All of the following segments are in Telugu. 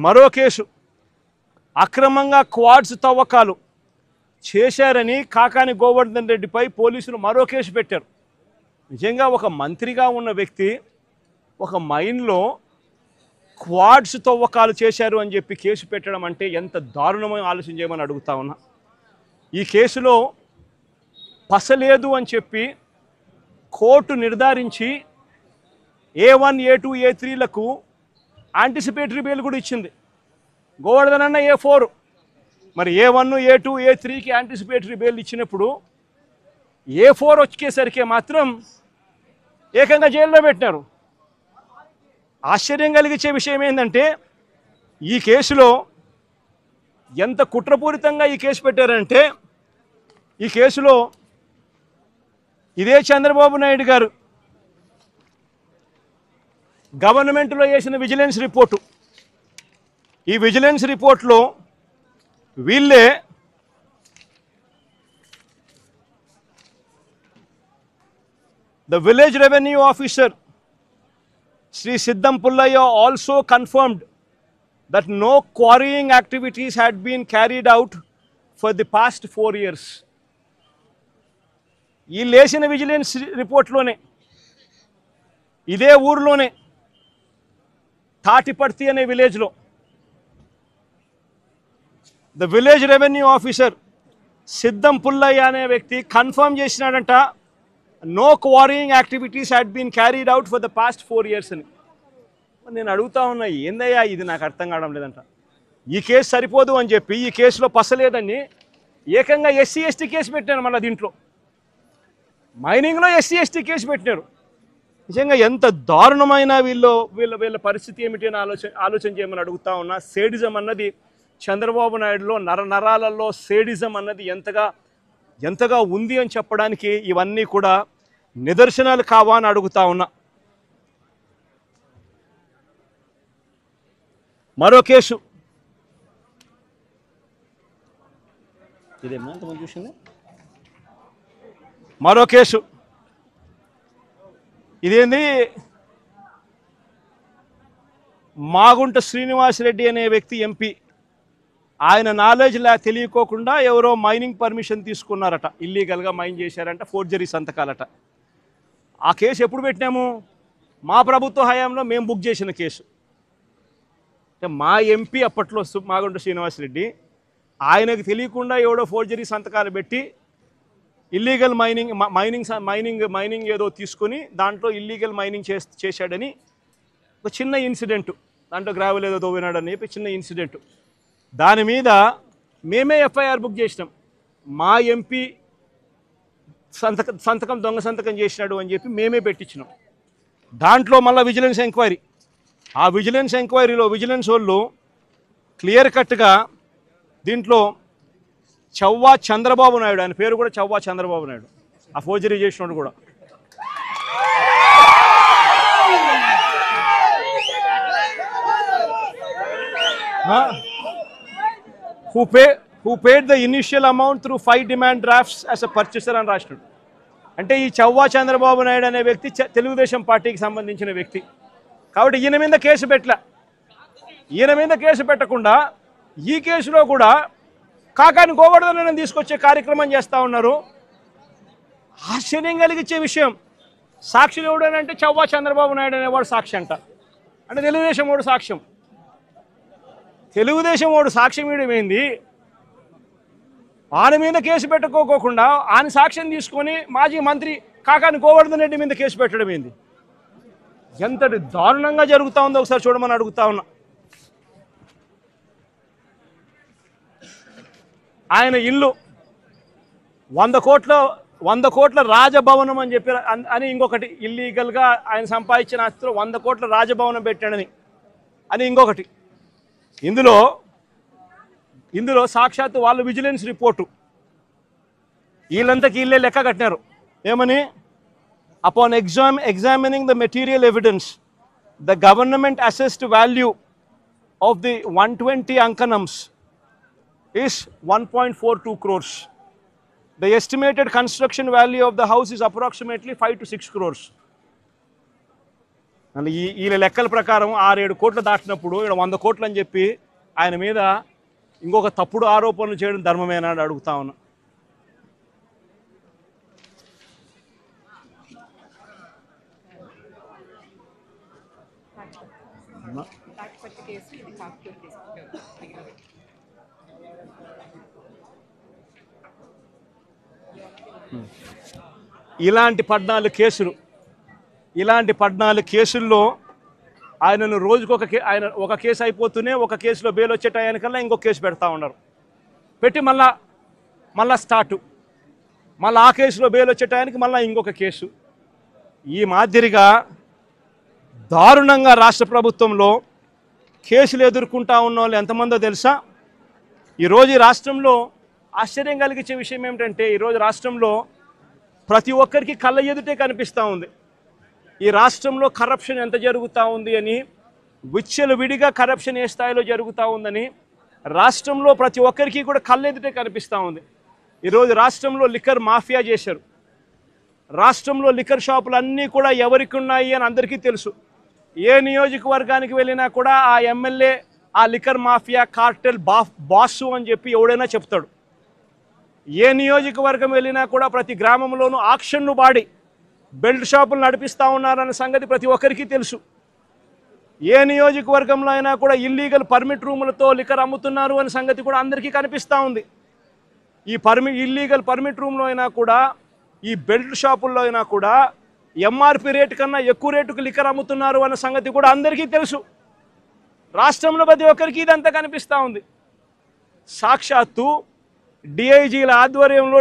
మరో కేసు అక్రమంగా క్వాడ్స్ తవ్వకాలు చేశారని కాకాని గోవర్ధన్ రెడ్డిపై పోలీసులు మరో కేసు పెట్టారు. నిజంగా ఒక మంత్రిగా ఉన్న వ్యక్తి ఒక మైన్లో క్వాడ్స్ తవ్వకాలు చేశారు అని చెప్పి కేసు పెట్టడం అంటే ఎంత దారుణమైన ఆలోచన చేయమని అడుగుతా ఉన్నా. ఈ కేసులో పసలేదు అని చెప్పి కోర్టు నిర్ధారించి A1, A2, A3లకు యాంటిసిపేటరీ బెయిల్ కూడా ఇచ్చింది. గోవర్ధన్ అన్న A4, మరి A1, A2, A3కి యాంటిసిపేటరీ బెయిల్ ఇచ్చినప్పుడు A4 వచ్చేసరికి మాత్రం ఏకంగా జైల్లో పెట్టినారు. ఆశ్చర్యం కలిగించే విషయం ఏంటంటే ఈ కేసులో ఎంత కుట్రపూరితంగా ఈ కేసు పెట్టారంటే ఈ కేసులో ఇదే చంద్రబాబు నాయుడు గారు గవర్నమెంట్లో చేసిన విజిలెన్స్ రిపోర్టు, ఈ విజిలెన్స్ రిపోర్ట్లో వీళ్ళే the village revenue officer Sri Siddam Pullaya also confirmed that no quarrying activities had been carried out for the past 4 years. ఈ లేసిన విజిలెన్స్ రిపోర్ట్లోనే ఇదే ఊర్లోనే తాటిపర్తి అనే విలేజ్లో ద విలేజ్ రెవెన్యూ ఆఫీసర్ సిద్ధం పుల్లయ్య అనే వ్యక్తి కన్ఫర్మ్ చేసినాడంట, no quarrying activities had been carried out for the past 4 years అని. నేను అడుగుతా ఉన్నా, ఏందయ్యా ఇది, నాకు అర్థం కావడం లేదంట. ఈ కేసు సరిపోదు అని చెప్పి ఈ కేసులో పసలేదని ఏకంగా SC ST కేసు పెట్టారు. మళ్ళీ దీంట్లో మైనింగ్లో SC ST కేసు పెట్టినారు. నిజంగా ఎంత దారుణమైన వీళ్ళ పరిస్థితి ఏమిటి అని ఆలోచన చేయమని అడుగుతా ఉన్నా. సేడిజం అన్నది చంద్రబాబు నాయుడులో నరాలలో సేడిజం అన్నది ఎంతగా ఉంది అని చెప్పడానికి ఇవన్నీ కూడా నిదర్శనాలు కావా అని అడుగుతా ఉన్నా. మరో కేసు ఇదేంది, మాగుంట శ్రీనివాసరెడ్డి అనే వ్యక్తి MP, ఆయన నాలెడ్జ్ తెలియకోకుండా ఎవరో మైనింగ్ పర్మిషన్ తీసుకున్నారట, ఇల్లీగల్గా మైన్ చేశారంట, ఫోర్జరీ సంతకాలట. ఆ కేసు ఎప్పుడు పెట్టినాము? మా ప్రభుత్వ హయాంలో మేము బుక్ చేసిన కేసు. మా MP అప్పట్లో మాగుంట శ్రీనివాసరెడ్డి, ఆయనకు తెలియకుండా ఎవడో ఫోర్జరీ సంతకాలు పెట్టి ఇల్లీగల్ మైనింగ్ ఏదో తీసుకొని దాంట్లో ఇల్లీగల్ మైనింగ్ చేశాడని ఒక చిన్న ఇన్సిడెంట్, దాంట్లో గ్రావెల్ ఏదో తోవినాడని చెప్పి చిన్న ఇన్సిడెంట్, దాని మీద మేమే FIR బుక్ చేసినాం. మా MP సంతకం దొంగ సంతకం చేసినాడు అని చెప్పి మేమే పెట్టించినాం. దాంట్లో మళ్ళీ విజిలెన్స్ ఎంక్వైరీ, ఆ విజిలెన్స్ ఎంక్వైరీలో విజిలెన్స్ వాళ్ళు క్లియర్ కట్గా దీంట్లో చవ్వా చంద్రబాబు నాయుడు, ఆయన పేరు కూడా చవ్వా చంద్రబాబు నాయుడు, ఆ ఫోర్జరీ చేసినాడు కూడా, who paid the initial amount through 5 demand drafts as a purchaser అని రాసినాడు. అంటే ఈ చవ్వా చంద్రబాబు నాయుడు అనే వ్యక్తి తెలుగుదేశం పార్టీకి సంబంధించిన వ్యక్తి కాబట్టి ఈయన మీద కేసు పెట్టలే. ఈయన మీద కేసు పెట్టకుండా ఈ కేసులో కూడా కాకాని గోవర్ధన్ తీసుకొచ్చే కార్యక్రమం చేస్తూ ఉన్నారు. ఆశ్చర్యం కలిగించే విషయం, సాక్షులు ఎవడనంటే చవ్వా చంద్రబాబు నాయుడు అనేవాడు సాక్షి అంట. అంటే తెలుగుదేశం వాడు సాక్ష్యం, తెలుగుదేశం వాడు సాక్ష్యం ఇవ్వడమేంది? ఆయన మీద కేసు పెట్టుకోకుండా ఆయన సాక్ష్యం తీసుకొని మాజీ మంత్రి కాకాని గోవర్ధన్ రెడ్డి మీద కేసు పెట్టడం ఏంది? ఎంతటి దారుణంగా జరుగుతూ ఉందో ఒకసారి చూడమని అడుగుతా ఉన్నా. ఆయన ఇల్లు 100 కోట్ల రాజభవనం అని చెప్పి అని ఇంకొకటి, ఇల్లీగల్గా ఆయన సంపాదించిన ఆస్తిలో 100 కోట్ల రాజభవనం పెట్టాడని అని ఇంకొకటి. ఇందులో సాక్షాత్తు వాళ్ళు విజిలెన్స్ రిపోర్టు వీళ్ళంతకీ వీళ్ళే లెక్క కట్టినారు. ఏమని? upon examining the material evidence, the government assessed value of the 120 ankanams is 1.42 crores. The estimated construction value of the house is approximately 5 to 6 crores. మళ్ళీ వీళ్ళ లెక్కల ప్రకారం 6-7 కోట్లు దాటినప్పుడు ఇక్కడ 100 కోట్లు అని చెప్పి ఆయన మీద ఇంకొక తప్పుడు ఆరోపణలు చేయడం ధర్మమేనా అని అడుగుతా ఉన్నా. ఇలాంటి 14 కేసుల్లో ఆయనను రోజుకొక ఆయన ఒక కేసు అయిపోతూనే ఒక కేసులో బెయిల్ వచ్చే టయానికల్లా ఇంకో కేసు పెడతా ఉన్నారు. పెట్టి మళ్ళా స్టార్టు, మళ్ళీ ఆ కేసులో బెయిల్ వచ్చే టయానికి మళ్ళీ ఇంకొక కేసు. ఈ మాదిరిగా దారుణంగా రాష్ట్ర ప్రభుత్వంలో కేసులు ఎదుర్కొంటా ఉన్న వాళ్ళు ఎంతమందో తెలుసా? ఈరోజు ఈ రాష్ట్రంలో ఆశ్చర్యం కలిగించే విషయం ఏమిటంటే, ఈరోజు రాష్ట్రంలో ప్రతి ఒక్కరికి కళ్ళ ఎదుటే కనిపిస్తూ ఉంది ఈ రాష్ట్రంలో కరప్షన్ ఎంత జరుగుతూ ఉంది అని. విచ్చలవిడిగా కరప్షన్ ఏ స్థాయిలో జరుగుతూ ఉందని రాష్ట్రంలో ప్రతి ఒక్కరికి కూడా కళ్ళ ఎదుటే కనిపిస్తూ ఉంది. ఈరోజు రాష్ట్రంలో లిక్కర్ మాఫియా చేశారు. రాష్ట్రంలో లిక్కర్ షాపులు అన్నీ కూడా ఎవరికి ఉన్నాయి అని అందరికీ తెలుసు. ఏ నియోజకవర్గానికి వెళ్ళినా కూడా ఆ ఎమ్మెల్యే ఆ లిక్కర్ మాఫియా కార్టెల్ బాసు అని చెప్పి ఎవడైనా చెప్తాడు. ఏ నియోజకవర్గం వెళ్ళినా కూడా ప్రతి గ్రామంలోనూ ఆక్షన్ను బాడి బెల్ట్ షాపులు నడిపిస్తూ ఉన్నారన్న సంగతి ప్రతి ఒక్కరికి తెలుసు. ఏ నియోజకవర్గంలో అయినా కూడా ఇల్లీగల్ పర్మిట్ రూములతో లిక్కర్ అమ్ముతున్నారు అనే సంగతి కూడా అందరికీ కనిపిస్తూ ఉంది. ఈ ఇల్లీగల్ పర్మిట్ రూమ్లో అయినా కూడా, ఈ బెల్ట్ షాపుల్లో అయినా కూడా ఎంఆర్పి రేటు కన్నా ఎక్కువ రేటుకు లిక్కర్ అమ్ముతున్నారు అన్న సంగతి కూడా అందరికీ తెలుసు. రాష్ట్రంలో ప్రతి ఒక్కరికి ఇదంతా కనిపిస్తూ ఉంది. సాక్షాత్తు డిఐజీల ఆధ్వర్యంలో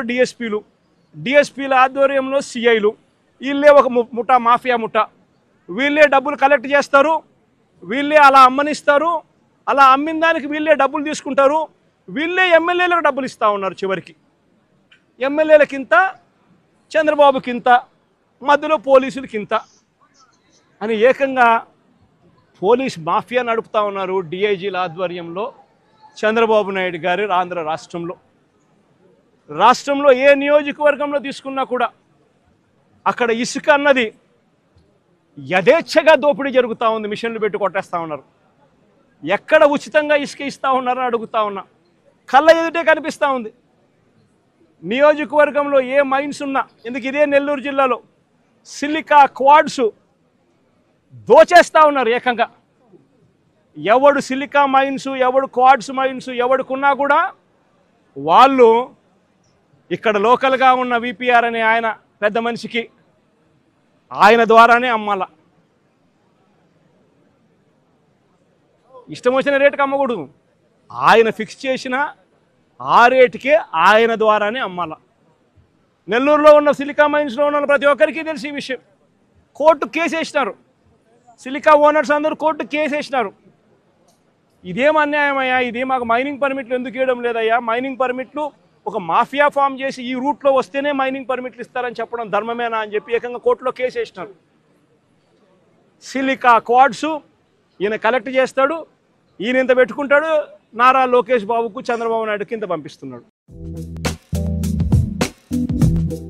డిఎస్పీల ఆధ్వర్యంలో సిఐలు, వీళ్ళే ఒక మాఫియా ముఠా. వీళ్ళే డబ్బులు కలెక్ట్ చేస్తారు, వీళ్ళే అలా అమ్మనిస్తారు, అలా అమ్మిన దానికి వీళ్ళే డబ్బులు తీసుకుంటారు, వీళ్ళే ఎమ్మెల్యేలకు డబ్బులు ఇస్తూ ఉన్నారు. చివరికి ఎమ్మెల్యేలకింత, చంద్రబాబుకింత, మధ్యలో పోలీసులకింత అని ఏకంగా పోలీస్ మాఫియా నడుపుతూ ఉన్నారు డిఐజీల ఆధ్వర్యంలో చంద్రబాబు నాయుడు గారి ఆంధ్ర రాష్ట్రంలో ఏ నియోజకవర్గంలో తీసుకున్నా కూడా అక్కడ ఇసుక అన్నది యథేచ్ఛగా దోపిడీ జరుగుతూ ఉంది. మిషన్లు పెట్టి కొట్టేస్తూ ఉన్నారు. ఎక్కడ ఉచితంగా ఇసుక ఇస్తూ ఉన్నారని అడుగుతూ ఉన్నా. కళ్ళ ఎదుటే కనిపిస్తూ ఉంది. నియోజకవర్గంలో ఏ మైన్స్ ఉన్నా, ఎందుకు ఇదే నెల్లూరు జిల్లాలో సిలికా క్వాడ్స్ దోచేస్తూ ఉన్నారు ఏకంగా. ఎవడు సిలికా మైన్స్, ఎవడు క్వాడ్స్ మైన్స్ ఎవడుకున్నా కూడా వాళ్ళు ఇక్కడ లోకల్గా ఉన్న విపిఆర్ అనే ఆయన పెద్ద మనిషికి ఆయన ద్వారానే అమ్మాల. ఇష్టం వచ్చిన రేటుకి అమ్మకూడదు. ఆయన ఫిక్స్ చేసిన ఆ రేటుకే ఆయన ద్వారానే అమ్మాల. నెల్లూరులో ఉన్న సిలికా మైన్స్లో ఉన్న ప్రతి ఒక్కరికి తెలిసి ఈ విషయం. కోర్టు కేసు వేసినారు. సిలికా ఓనర్స్ అందరూ కోర్టు కేసు వేసినారు. ఇదేం అన్యాయమయ్యా, ఇది మాకు మైనింగ్ పర్మిట్లు ఎందుకు ఇవ్వడం లేదయ్యా, మైనింగ్ పర్మిట్లు ఒక మాఫియా ఫామ్ చేసి ఈ రూట్లో వస్తేనే మైనింగ్ పర్మిట్లు ఇస్తారని చెప్పడం ధర్మమేనా అని చెప్పి ఏకంగా కోర్టులో కేసు వేసినారు. సిలికా క్వాడ్స్ ఈయన కలెక్ట్ చేస్తాడు, ఈయన ఇంత పెట్టుకుంటాడు, నారా లోకేష్ బాబుకు చంద్రబాబు నాయుడుకి ఇంత పంపిస్తున్నాడు.